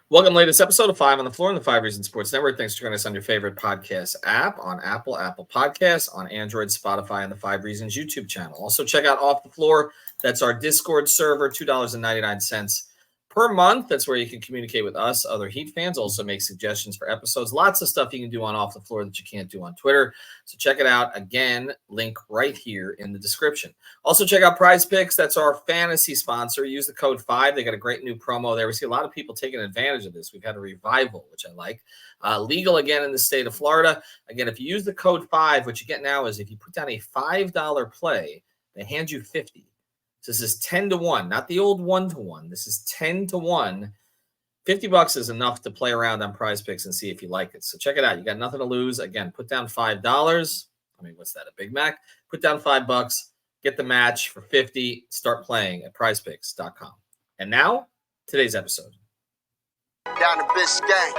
Welcome, latest episode of Five on the Floor on the Five Reasons Sports Network. Thanks for joining us on your favorite podcast app on Apple Podcasts, on Android, Spotify, and the Five Reasons YouTube channel. Also, check out Off the Floor. That's our Discord server, $2.99 per month. That's where you can communicate with us, other Heat fans. Also, make suggestions for episodes. Lots of stuff you can do on Off the Floor that you can't do on Twitter. So check it out. Again, link right here in the description. Also, check out Prize Picks. That's our fantasy sponsor. Use the code 5. They got a great new promo there. We see a lot of people taking advantage of this. We've had a revival, which I like. Legal again in the state of Florida. Again, if you use the code 5, what you get now is if you put down a $5 play, they hand you 50. So this is 10 to 1, not the old 1 to 1. This is 10 to 1. $50 is enough to play around on Prize Picks and see if you like it. So check it out. You got nothing to lose. Again, put down $5. I mean, what's that? A Big Mac? Put down $5. Get the match for 50. Start playing at prizepicks.com. And now, today's episode. Down the Biscayne.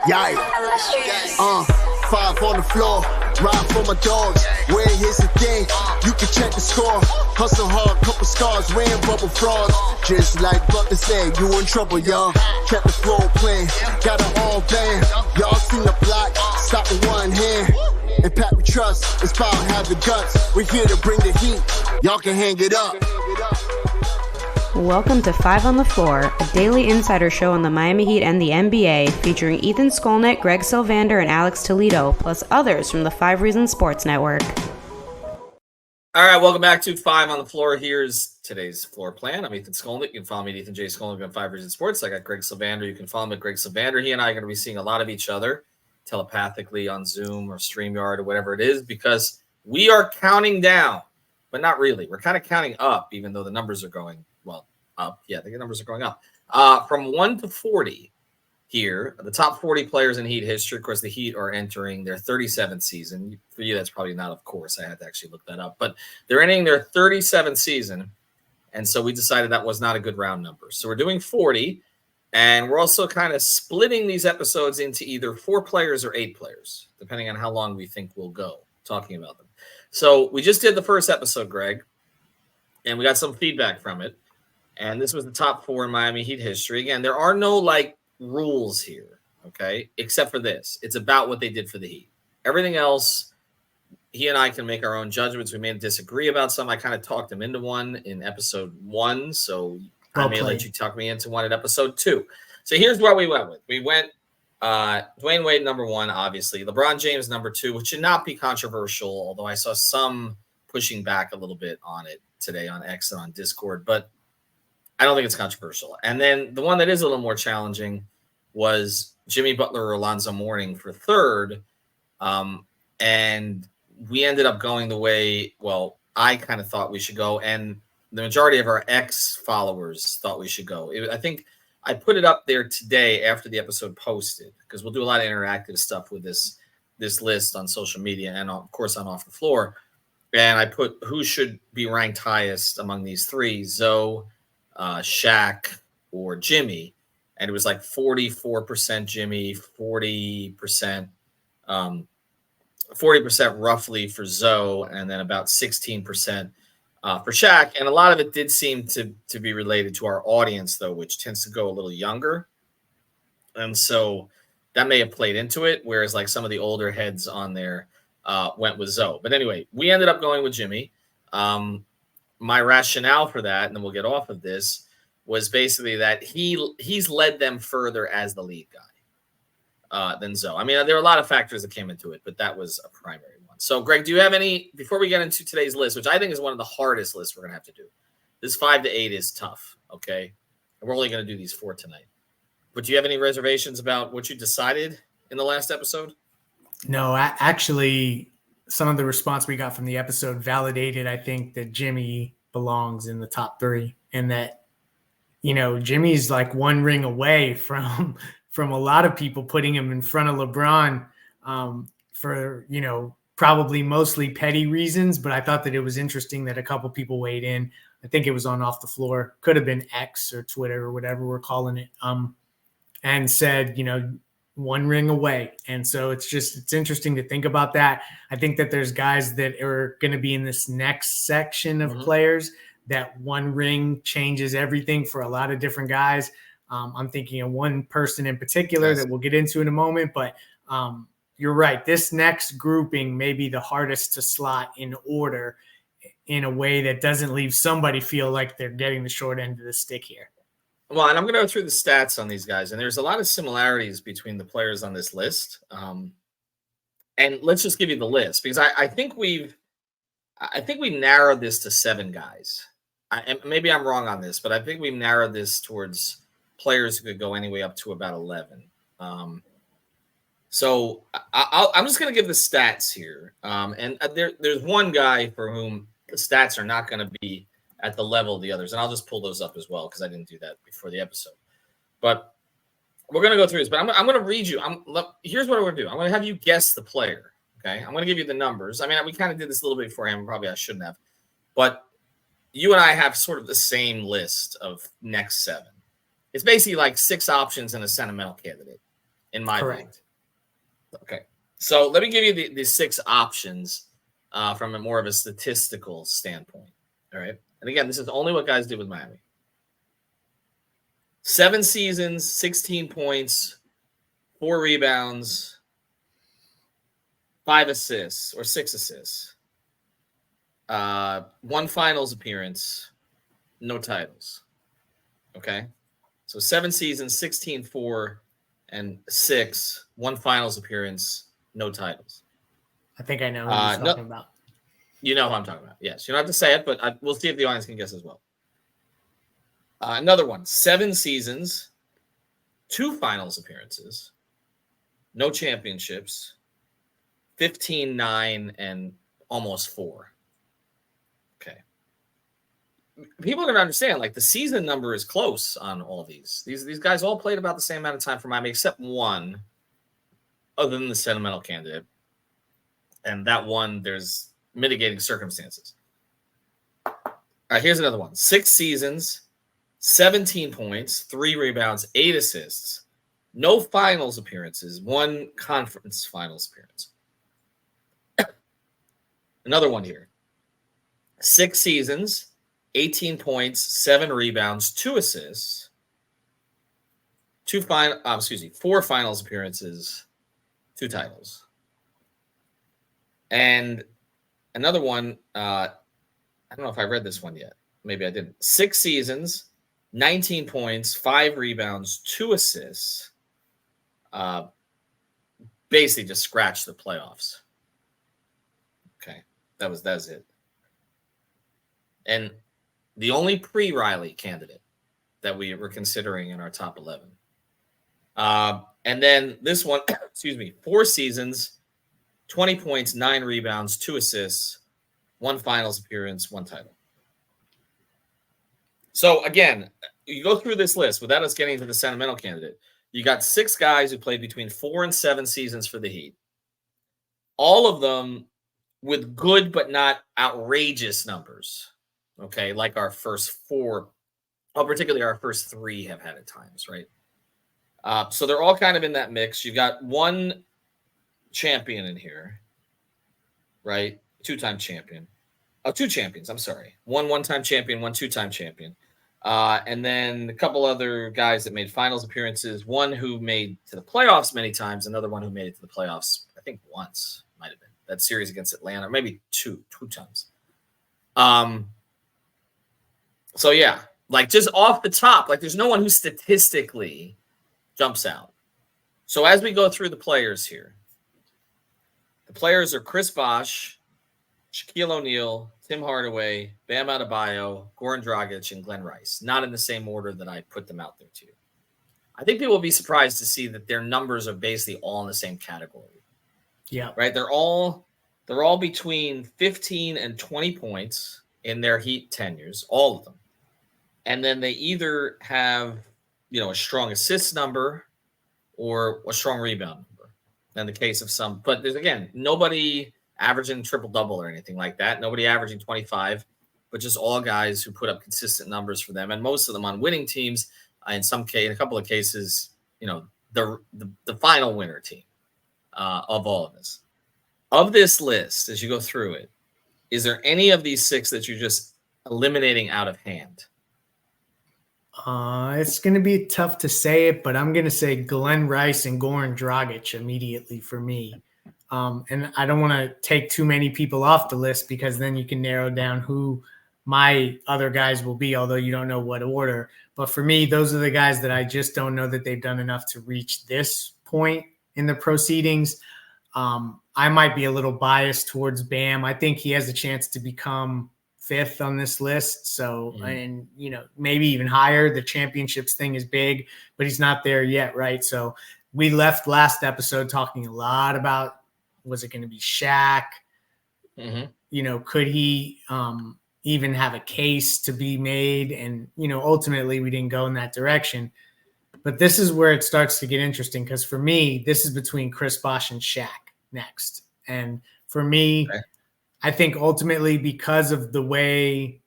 Yikes. 5 on the floor. Ride for my dogs. Where here's the thing. You can check the score. Hustle hard, couple scars, wearing bubble frogs. Just like Butler said, you in trouble, y'all. Kept the floor playing. Got it all band. Y'all seen the block. Stop with one hand. And Pat we trust. It's power, have the guts. We're here to bring the heat. Y'all can hang it up. Welcome to Five on the Floor, a daily insider show on the Miami Heat and the NBA, featuring Ethan Skolnick, Greg Sylvander, and Alex Toledo, plus others from the Five Reasons Sports Network. All right, welcome back to Five on the Floor. Here's today's floor plan. I'm Ethan Skolnick. You can follow me at Ethan J. Skolnick on Five Reasons Sports. I got Greg Sylvander. You can follow me at Greg Sylvander. He and I are going to be seeing a lot of each other telepathically on Zoom or StreamYard or whatever it is, because we are counting down, but not really. We're kind of counting up, even though the numbers are going up. Yeah, the numbers are going up. From 1 to 40 here, the top 40 players in Heat history. Of course, the Heat are entering their 37th season. For you, that's probably not, of course. I had to actually look that up. But they're entering their 37th season, and so we decided that was not a good round number. So we're doing 40, and we're also kind of splitting these episodes into either 4 players or 8 players, depending on how long we think we'll go talking about them. So we just did the first episode, Greg, and we got some feedback from it. And this was the top 4 in Miami Heat history. Again, there are no rules here, okay, except for this. It's about what they did for the Heat. Everything else, he and I can make our own judgments. We may disagree about some. I kind of talked him into one in episode 1, so I may let you talk me into one at episode 2. So here's what we went with. We went Dwayne Wade number 1, obviously. LeBron James number 2, which should not be controversial, although I saw some pushing back a little bit on it today on X and on Discord. But I don't think it's controversial. And then the one that is a little more challenging was Jimmy Butler or Alonzo Mourning for 3rd. And we ended up going the way, I kind of thought we should go. And the majority of our ex-followers thought we should go. I think I put it up there today after the episode posted, because we'll do a lot of interactive stuff with this list on social media and, of course, on Off the Floor. And I put who should be ranked highest among these 3, Zoe, Shaq, or Jimmy, and it was 44% Jimmy, 40% roughly for Zoe, and then about 16% for Shaq. And a lot of it did seem to be related to our audience, though, which tends to go a little younger, and so that may have played into it. Whereas some of the older heads on there went with Zoe. But anyway, we ended up going with Jimmy. My rationale for that, and then we'll get off of this, was basically that he's led them further as the lead guy than Zoe. I mean, there are a lot of factors that came into it, but that was a primary one. So, Greg, do you have any, before we get into today's list, which I think is one of the hardest lists we're going to have to do. This 5 to 8 is tough, okay? And we're only going to do these 4 tonight. But do you have any reservations about what you decided in the last episode? No, actually, some of the response we got from the episode validated, I think, that Jimmy belongs in the top 3, and that, Jimmy's 1 ring away from a lot of people putting him in front of LeBron for, probably mostly petty reasons. But I thought that it was interesting that a couple people weighed in. I think it was on Off the Floor, could have been X or Twitter or whatever we're calling it, and said, 1 ring away. And so it's interesting to think about that. I think that there's guys that are going to be in this next section of players that 1 ring changes everything for a lot of different guys. I'm thinking of one person in particular that we'll get into in a moment, but you're right. This next grouping may be the hardest to slot in order in a way that doesn't leave somebody feel like they're getting the short end of the stick here. Well, and I'm going to go through the stats on these guys, and there's a lot of similarities between the players on this list. And let's just give you the list, because I think we narrowed this to 7 guys. And maybe I'm wrong on this, but I think we narrowed this towards players who could go anyway up to about 11. So I'm just going to give the stats here. And there's one guy for whom the stats are not going to be at the level of the others. And I'll just pull those up as well, because I didn't do that before the episode. But we're going to go through this. But I'm going to read you. Here's what we're going to do. I'm going to have you guess the player. Okay? I'm going to give you the numbers. I mean, we kind of did this a little bit beforehand. Probably I shouldn't have. But you and I have sort of the same list of next 7. It's basically like 6 options and a sentimental candidate, in my mind. Okay. So let me give you the 6 options from a more of a statistical standpoint. All right. And again, this is only what guys did with Miami. 7 seasons, 16 points, 4 rebounds, 5 assists or 6 assists. 1 finals appearance, no titles. Okay. So 7 seasons, 16, 4, and 6, 1 finals appearance, no titles. I think I know who you're talking about. You know who I'm talking about. Yes. You don't have to say it, but we'll see if the audience can guess as well. Another one, 7 seasons, 2 finals appearances, no championships, 15, 9, and almost 4. Okay. People are going to understand, like, the season number is close on all these. These guys all played about the same amount of time for Miami, except one, other than the sentimental candidate. And that one, there's mitigating circumstances. All right, here's another one. 6 seasons, 17 points, 3 rebounds, 8 assists, no finals appearances, 1 conference finals appearance. Another one here. 6 seasons, 18 points, 7 rebounds, 2 assists, 4 finals appearances, 2 titles. And another one, I don't know if I read this one yet. Maybe I didn't. 6 seasons, 19 points, 5 rebounds, 2 assists. Basically just scratched the playoffs. Okay, that was it. And the only pre-Riley candidate that we were considering in our top 11. And then this one, 4 seasons, 20 points, 9 rebounds, 2 assists, 1 finals appearance, 1 title. So again, you go through this list without us getting into the sentimental candidate. You got 6 guys who played between 4 and 7 seasons for the Heat. All of them with good but not outrageous numbers. Okay, like our first 4, particularly our first 3 have had at times, right? So they're all kind of in that mix. You've got 1 champion in here, right? 2-time champion. 2 champions, I'm sorry. 1 one-time champion, 1 2-time champion. And then a couple other guys that made finals appearances. 1 who made to the playoffs many times. Another one who made it to the playoffs, I think once, might have been. That series against Atlanta, maybe two times. So, yeah, like just off the top, like there's no one who statistically jumps out. So as we go through the players here, the players are Chris Bosh, Shaquille O'Neal, Tim Hardaway, Bam Adebayo, Goran Dragic, and Glenn Rice. Not in the same order that I put them out there to you. I think people will be surprised to see that their numbers are basically all in the same category. Yeah. Right? They're all between 15 and 20 points in their Heat tenures, all of them. And then they either have, a strong assist number or a strong rebound number. In the case of some, but there's, again, nobody averaging triple-double or anything like that. Nobody averaging 25, but just all guys who put up consistent numbers for them. And most of them on winning teams, in a couple of cases, the final winner team of all of this. Of this list, as you go through it, is there any of these 6 that you're just eliminating out of hand? It's going to be tough to say it, but I'm going to say Glenn Rice and Goran Dragic immediately for me. And I don't want to take too many people off the list because then you can narrow down who my other guys will be, although you don't know what order. But for me, those are the guys that I just don't know that they've done enough to reach this point in the proceedings. I might be a little biased towards Bam. I think he has a chance to become fifth on this list. So, and maybe even higher. The championships thing is big, but he's not there yet. Right. So we left last episode talking a lot about, was it going to be Shaq? Could he even have a case to be made? And, ultimately we didn't go in that direction, but this is where it starts to get interesting. Cause for me, this is between Chris Bosh and Shaq next. And for me, okay, I think ultimately because of the way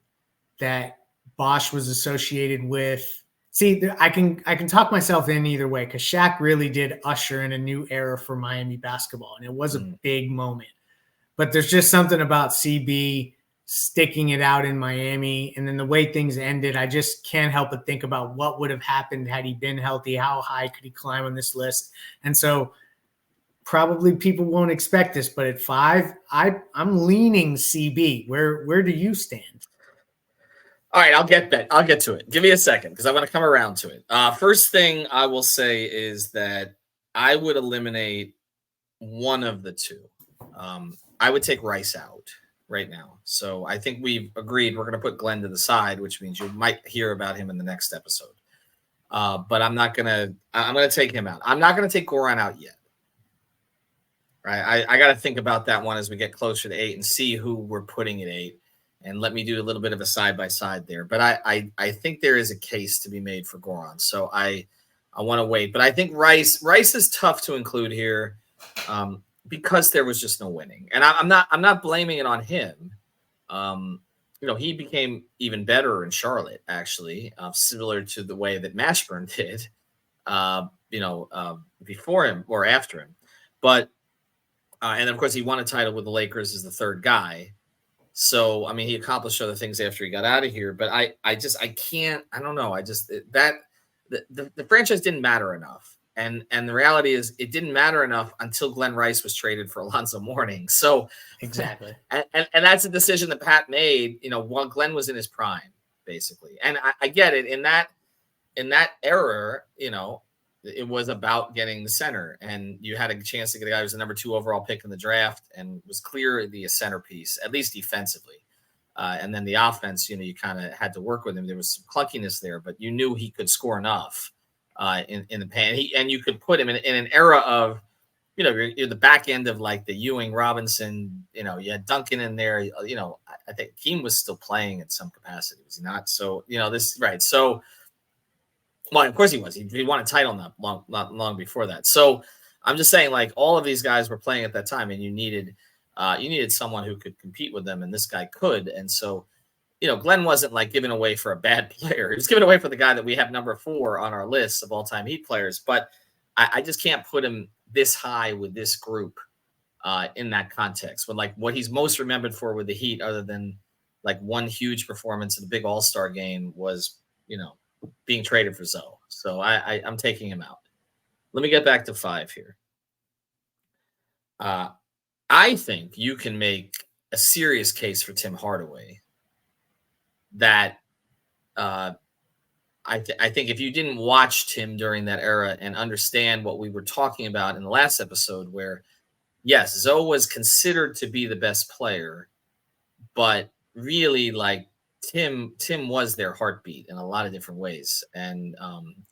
that Bosh was associated with, I can talk myself in either way because Shaq really did usher in a new era for Miami basketball, and it was a big moment. But there's just something about CB sticking it out in Miami, and then the way things ended, I just can't help but think about what would have happened had he been healthy. How high could he climb on this list? And so probably people won't expect this, but at 5, I'm leaning CB. Where do you stand? All right, I'll get to it. Give me a second because I'm going to come around to it. First thing I will say is that I would eliminate one of the two. I would take Rice out right now. So I think we've agreed we're going to put Glenn to the side, which means you might hear about him in the next episode. But I'm going to take him out. I'm not going to take Goran out yet. Right. I got to think about that one as we get closer to 8 and see who we're putting at 8. And let me do a little bit of a side-by-side there. But I think there is a case to be made for Goran. So I want to wait. But I think Rice is tough to include here because there was just no winning. And I'm not blaming it on him. He became even better in Charlotte, actually, similar to the way that Mashburn did, before him or after him. But and of course, he won a title with the Lakers as the third guy. So, I mean, he accomplished other things after he got out of here, but I don't know. The franchise didn't matter enough. And the reality is it didn't matter enough until Glenn Rice was traded for Alonzo Mourning. So exactly. And that's a decision that Pat made, while Glenn was in his prime, basically. And I get it in that era, it was about getting the center, and you had a chance to get a guy who was the number 2 overall pick in the draft and was clearly a centerpiece, at least defensively. And then the offense, you kind of had to work with him. There was some clunkiness there, but you knew he could score enough in the paint. And you could put him in an era of, you're the back end of like the Ewing, Robinson, you had Duncan in there. I think Keem was still playing in some capacity, was he not? So, right. So, well, of course he was. He won a title not long before that. So I'm just saying, like, all of these guys were playing at that time, and you needed someone who could compete with them, and this guy could. And so, Glenn wasn't like giving away for a bad player. He was giving away for the guy that we have number 4 on our list of all-time Heat players. But I just can't put him this high with this group in that context. With like what he's most remembered for with the Heat, other than like one huge performance in the big All-Star game, was being traded for Zoe. So I'm taking him out. Let me get back to 5 here. I think you can make a serious case for Tim Hardaway that I think if you didn't watch Tim during that era and understand what we were talking about in the last episode, where, yes, Zoe was considered to be the best player, but really, like, Tim was their heartbeat in a lot of different ways, and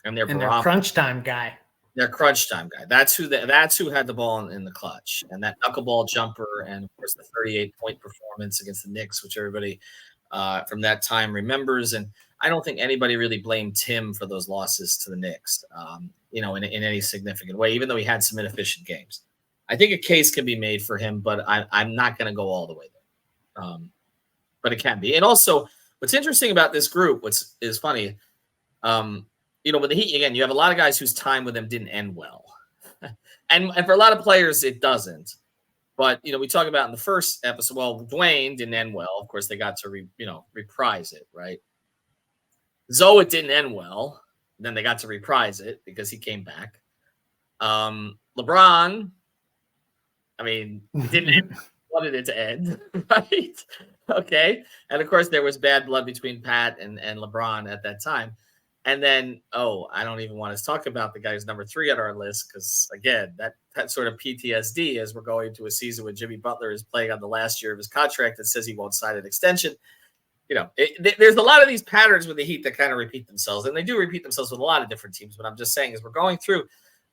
their crunch time guy. Their crunch time guy. That's who had the ball in the clutch, and that knuckleball jumper, and of course the 38-point performance against the Knicks, which everybody from that time remembers. And I don't think anybody really blamed Tim for those losses to the Knicks, in any significant way, even though he had some inefficient games. I think a case can be made for him, but I'm not going to go all the way there. But it can be. And also, what's interesting about this group, is funny, with the Heat, again, you have a lot of guys whose time with them didn't end well. and for a lot of players, it doesn't. But, we talk about in the first episode, well, Dwayne didn't end well. Of course, they got to reprise it, right? Zoe, it didn't end well. Then they got to reprise it because he came back. LeBron, I mean, it didn't end. Wanted it to end, right? Okay. And of course, there was bad blood between Pat and LeBron at that time. And then, I don't even want to talk about the guy who's number 3 on our list because, again, that sort of PTSD as we're going into a season when Jimmy Butler is playing on the last year of his contract and says he won't sign an extension. There's a lot of these patterns with the Heat that kind of repeat themselves, and they do repeat themselves with a lot of different teams. But I'm just saying, as we're going through,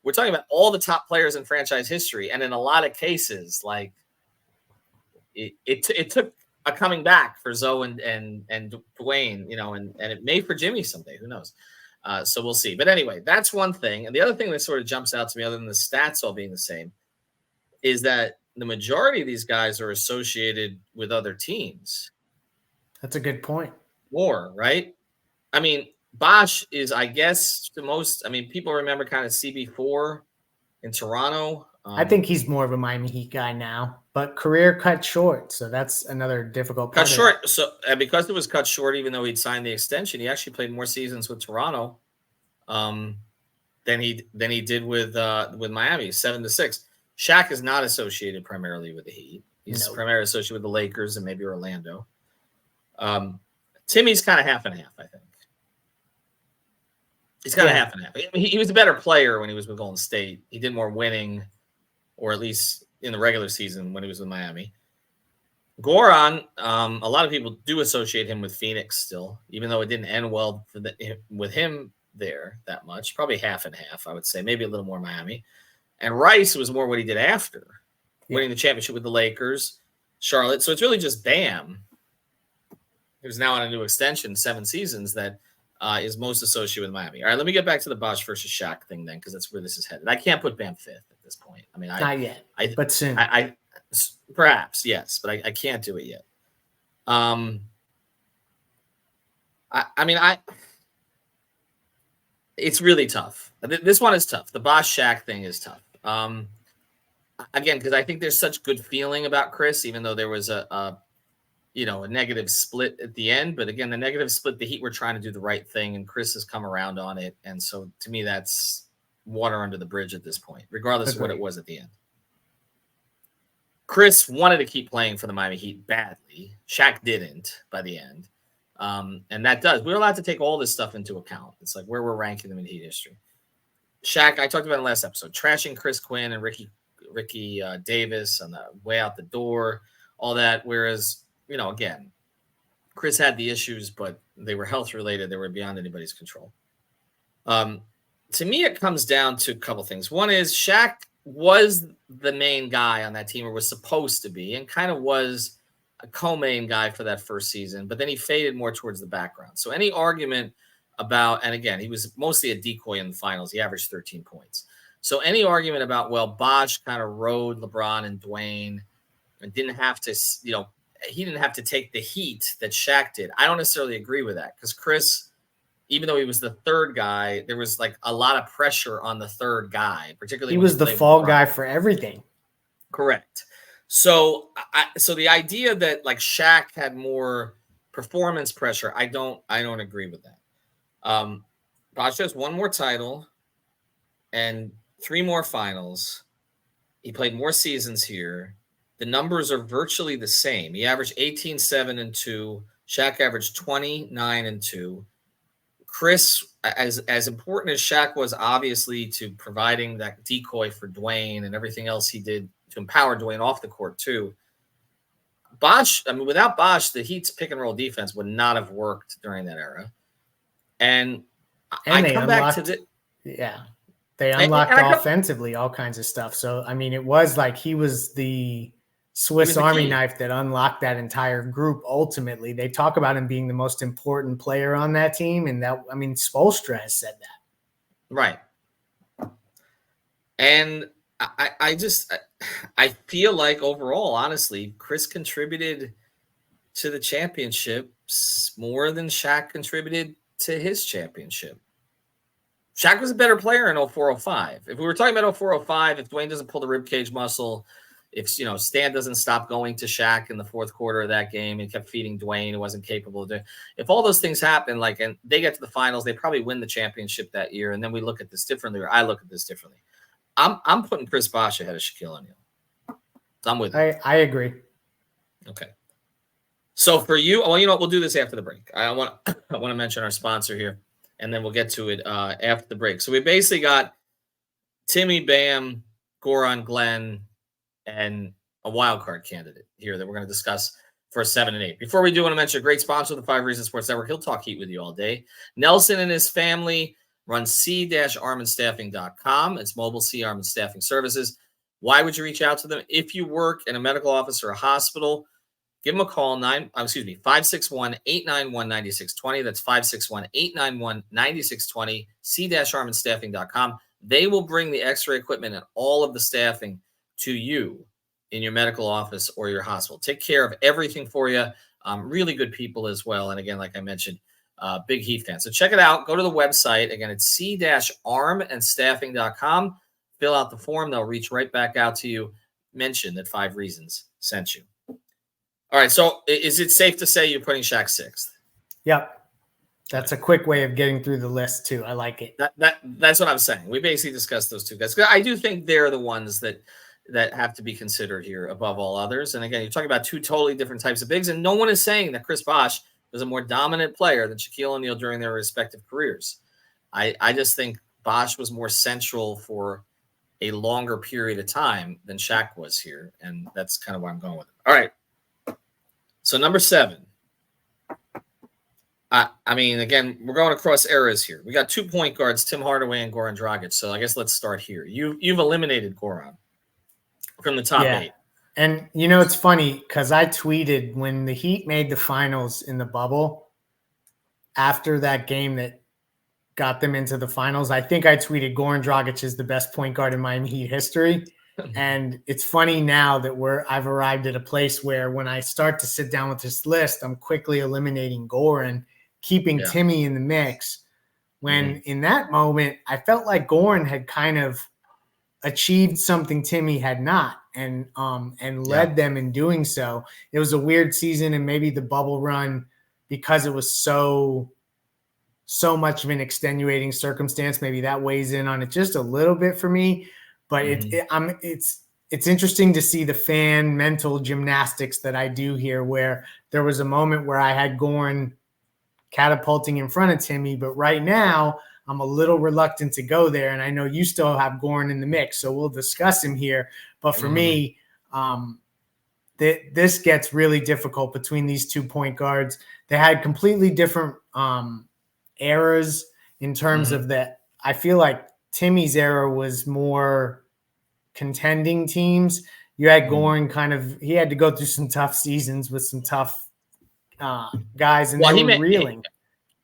we're talking about all the top players in franchise history, and in a lot of cases, like it took a coming back for Zoe and Dwayne, and it may for Jimmy someday. Who knows? So we'll see. But anyway, that's one thing. And the other thing that sort of jumps out to me, other than the stats all being the same, is that the majority of these guys are associated with other teams. That's a good point. More, right? I mean, Bosh is, I guess, the most. I mean, people remember kind of CB4 in Toronto. I think he's more of a Miami Heat guy now, but career cut short, so that's another difficult part. Cut short. So, and because it was cut short, even though he'd signed the extension, he actually played more seasons with Toronto than he did with Miami, 7-6. Shaq is not associated primarily with the Heat. He's primarily associated with the Lakers and maybe Orlando. Timmy's kind of half and half, I think. He's kind of half and half. He was a better player when he was with Golden State. He did more winning, or at least in the regular season when he was with Miami. Goran, a lot of people do associate him with Phoenix still, even though it didn't end well with him there that much. Probably half and half, I would say. Maybe a little more Miami. And Rice was more what he did after, winning the championship with the Lakers, Charlotte. So it's really just Bam, who's now on a new extension, 7 seasons, that is most associated with Miami. All right, let me get back to the Bosh versus Shaq thing then, because that's where this is headed. I can't put Bam 5th at this point. I mean, not yet, but soon. I perhaps, yes, but I can't do it yet. It's really tough. This one is tough. The Bosh Shaq thing is tough. Again, because I think there's such good feeling about Chris, even though there was a negative split at the end. But again, the negative split, the Heat were trying to do the right thing, and Chris has come around on it. And so to me, that's water under the bridge at this point, regardless of what it was at the end. Chris wanted to keep playing for the Miami Heat badly. Shaq didn't by the end. And that does. We're allowed to take all this stuff into account. It's like where we're ranking them in Heat history. Shaq, I talked about in the last episode, trashing Chris Quinn and Ricky Davis on the way out the door, all that. Whereas, again, Chris had the issues, but they were health related. They were beyond anybody's control. To me, it comes down to a couple things. One is Shaq was the main guy on that team, or was supposed to be, and kind of was a co-main guy for that first season, but then he faded more towards the background. So any argument about, and again, he was mostly a decoy in the finals. He averaged 13 points. So any argument about, well, Bosh kind of rode LeBron and Dwayne and didn't have to, he didn't have to take the heat that Shaq did. I don't necessarily agree with that, because Chris, even though he was the third guy, there was like a lot of pressure on the third guy, particularly he was the fall guy for everything. Correct. So the idea that like Shaq had more performance pressure, I don't agree with that. Bosh has 1 more title and 3 more finals. He played more seasons here. The numbers are virtually the same. He averaged 18, 7, and 2. Shaq averaged 20, 9, and 2. Chris, as important as Shaq was, obviously, to providing that decoy for Dwayne and everything else he did to empower Dwayne off the court too. Bosh, without Bosh, the Heat's pick and roll defense would not have worked during that era. And I come back to they unlocked offensively all kinds of stuff. So it was like he was the Swiss Army knife that unlocked that entire group. Ultimately, they talk about him being the most important player on that team, and Spoelstra has said that. Right. And I feel like overall, honestly, Chris contributed to the championships more than Shaq contributed to his championship. Shaq was a better player in 04-05. If we were talking about 04-05, if Dwayne doesn't pull the ribcage muscle, if Stan doesn't stop going to Shaq in the fourth quarter of that game and kept feeding Dwayne, who wasn't capable of doing. If all those things happen, and they get to the finals, they probably win the championship that year, and then we look at this differently, or I look at this differently. I'm putting Chris Bosh ahead of Shaquille O'Neal. So I'm with you. I agree. Okay. So for you, well, we'll do this after the break. I want to mention our sponsor here, and then we'll get to it after the break. So we basically got Timmy, Bam, Goran, Glenn, and a wild card candidate here that we're going to discuss for 7 and 8. Before we do, want to mention a great sponsor of the 5 Reasons Sports Network. He'll talk heat with you all day. Nelson and his family run c-armandstaffing.com. It's mobile C Arm and Staffing Services. Why would you reach out to them? If you work in a medical office or a hospital, give them a call, 561-891-9620. That's 561-891-9620, c-armandstaffing.com. They will bring the x-ray equipment and all of the staffing to you in your medical office or your hospital. Take care of everything for you. Really good people as well. And again, like I mentioned, big Heat fan. So check it out. Go to the website. Again, it's c-armandstaffing.com. Fill out the form. They'll reach right back out to you. Mention that 5 Reasons sent you. All right. So is it safe to say you're putting Shaq 6th? Yep. That's a quick way of getting through the list too. I like it. That's what I'm saying. We basically discussed those two guys. I do think they're the ones that have to be considered here above all others. And again, you're talking about two totally different types of bigs, and no one is saying that Chris Bosh was a more dominant player than Shaquille O'Neal during their respective careers. I just think Bosh was more central for a longer period of time than Shaq was here, and that's kind of where I'm going with it. All right. So number 7. Again, we're going across eras here. We got 2 point guards, Tim Hardaway and Goran Dragic. So I guess let's start here. You've eliminated Goran from the top 8. And it's funny because I tweeted when the Heat made the finals in the bubble after that game that got them into the finals. I think I tweeted Goran Dragic is the best point guard in Miami Heat history. And it's funny now that I've arrived at a place where when I start to sit down with this list, I'm quickly eliminating Goran, keeping Timmy in the mix. When in that moment, I felt like Goran had kind of achieved something Timmy had not, and led them in doing so. It was a weird season, and maybe the bubble run, because it was so much of an extenuating circumstance, maybe that weighs in on it just a little bit for me. But it's interesting to see the fan mental gymnastics that I do here, where there was a moment where I had Goran catapulting in front of Timmy, but right now I'm a little reluctant to go there. And I know you still have Goran in the mix, so we'll discuss him here. But for me, this gets really difficult between these 2 point guards. They had completely different eras in terms of that. I feel like Timmy's era was more contending teams. You had Goran he had to go through some tough seasons with some tough guys, and they were reeling.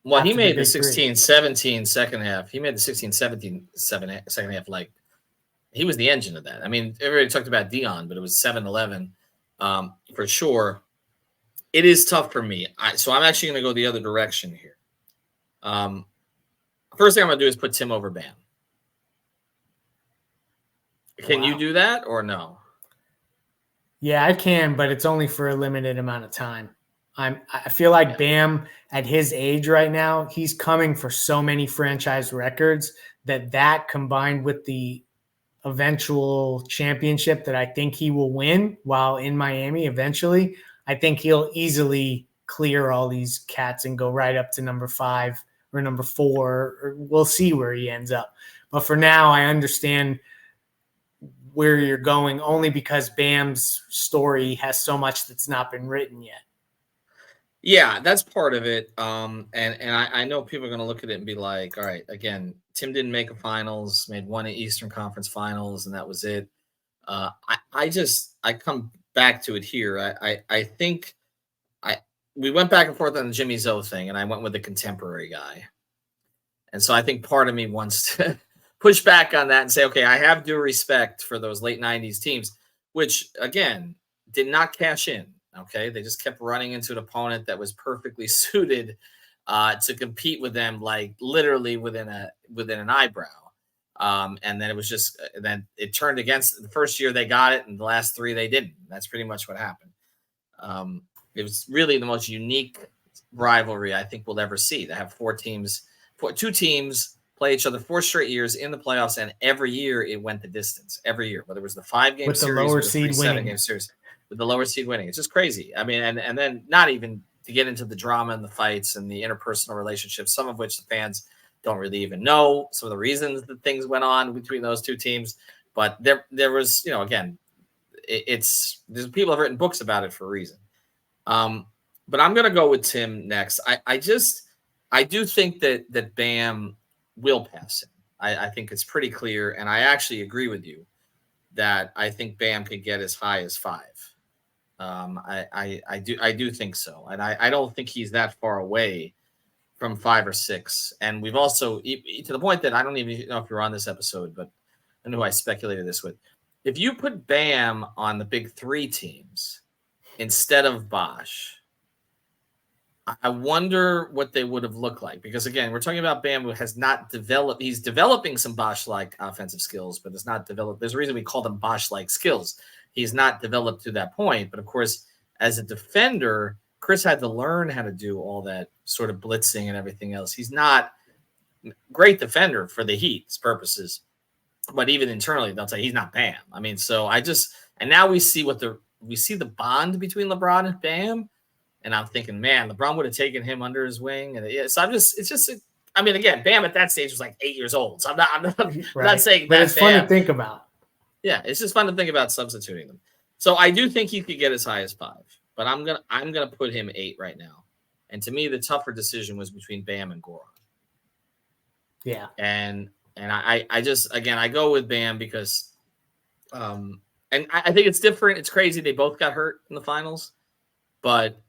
He made the 16-17 second half. He made the 16-17 second half like he was the engine of that. I mean, everybody talked about Dion, but it was 7-11 for sure. It is tough for me. So I'm actually going to go the other direction here. First thing I'm going to do is put Tim over Bam. Can you do that or no? Yeah, I can, but it's only for a limited amount of time. I feel like Bam at his age right now, he's coming for so many franchise records that combined with the eventual championship that I think he will win while in Miami eventually, I think he'll easily clear all these cats and go right up to number 5 or number 4. Or we'll see where he ends up. But for now, I understand where you're going only because Bam's story has so much that's not been written yet. Yeah, that's part of it. And I know people are going to look at it and be like, all right, again, Tim didn't make a finals, made one at Eastern Conference Finals, and that was it. I come back to it here. I think we went back and forth on the Jimmy Zoe thing, and I went with the contemporary guy. And so I think part of me wants to push back on that and say, okay, I have due respect for those late 90s teams, which, again, did not cash in. Okay, they just kept running into an opponent that was perfectly suited to compete with them, like literally within an eyebrow. And then it was just then it turned against the first year they got it, and the last 3 they didn't. That's pretty much what happened. It was really the most unique rivalry I think we'll ever see. To have 2 teams play each other 4 straight years in the playoffs, and every year it went the distance. Every year, whether it was the 5-game series, the lower or the seed 7-game series, with the lower seed winning. It's just crazy. I mean, and then not even to get into the drama and the fights and the interpersonal relationships, some of which the fans don't really even know some of the reasons that things went on between those 2 teams. But there was, again, there's people have written books about it for a reason. But I'm going to go with Tim next. I do think that Bam will pass him. I think it's pretty clear. And I actually agree with you that I think Bam could get as high as 5. I do think so. And I don't think he's that far away from 5 or 6. And we've also, to the point that I don't even know if you're on this episode, but I know who I speculated this with. If you put Bam on the big 3 teams instead of Bosh, I wonder what they would have looked like. Because again, we're talking about Bam, who has not developed. He's developing some Bosh-like offensive skills, but it's not developed. There's a reason we call them Bosh-like skills. He's not developed to that point. But of course, as a defender, Chris had to learn how to do all that sort of blitzing and everything else. He's not a great defender for the Heat's purposes, but even internally, they'll say he's not Bam. I mean, so and now we see the bond between LeBron and Bam. And I'm thinking, man, LeBron would have taken him under his wing. And so I mean, again, Bam at that stage was like 8 years old. So I'm not saying but that. It's fun to think about. Yeah, it's just fun to think about substituting them. So I do think he could get as high as 5, but I'm gonna put him 8 right now. And to me, the tougher decision was between Bam and Goran. Yeah, and I just, again, I go with Bam because, and I think it's different. It's crazy they both got hurt in the finals, but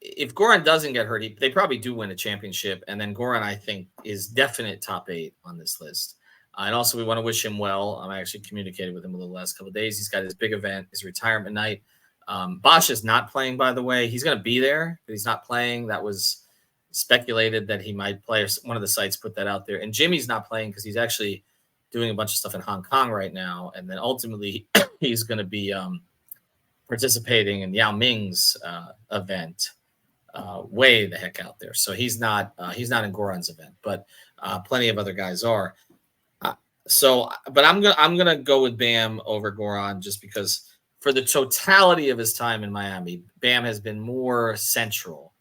if Goran doesn't get hurt, they probably do win a championship. And then Goran, I think, is definite top 8 on this list. And also, we want to wish him well. I actually communicated with him over the last couple of days. He's got his big event, his retirement night. Bosh is not playing, by the way. He's going to be there, but he's not playing. That was speculated that he might play. One of the sites put that out there. And Jimmy's not playing because he's actually doing a bunch of stuff in Hong Kong right now. And then ultimately, he's going to be participating in Yao Ming's event. Way the heck out there. So he's not in Goran's event, but plenty of other guys are. But I'm gonna go with Bam over Goran just because for the totality of his time in Miami, Bam has been more central,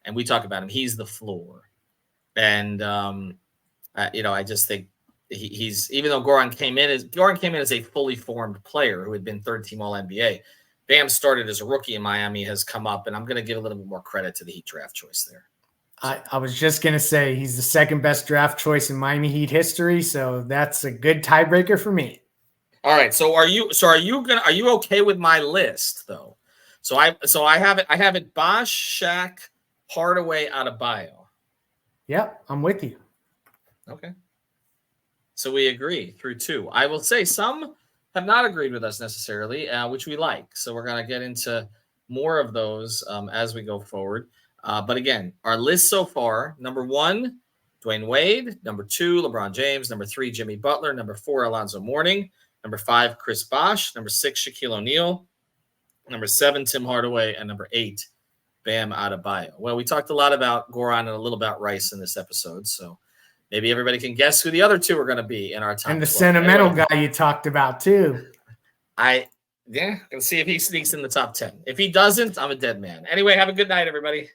and we talk about him. He's the floor, and I just think he's, even though Goran came in as a fully formed player who had been 3rd-team All-NBA. Bam started as a rookie in Miami, has come up, and I'm going to give a little bit more credit to the Heat draft choice there. I was just going to say he's the 2nd best draft choice in Miami Heat history, so that's a good tiebreaker for me. All right, so are you okay with my list though? So I have it Bosh, Shaq, Hardaway, Adebayo. Yep, I'm with you. Okay. So we agree through 2. I will say some have not agreed with us necessarily, which we like. So we're going to get into more of those as we go forward. But again, our list so far: number 1, Dwayne Wade; number 2, LeBron James; number 3, Jimmy Butler; number 4, Alonzo Mourning; number 5, Chris Bosh; number 6, Shaquille O'Neal; number 7, Tim Hardaway; and number 8, Bam Adebayo. Well, we talked a lot about Goran and a little about Rice in this episode, so maybe everybody can guess who the other 2 are going to be in our top. And the sentimental guy you talked about too. Let's see if he sneaks in the top 10. If he doesn't, I'm a dead man. Anyway, have a good night, everybody.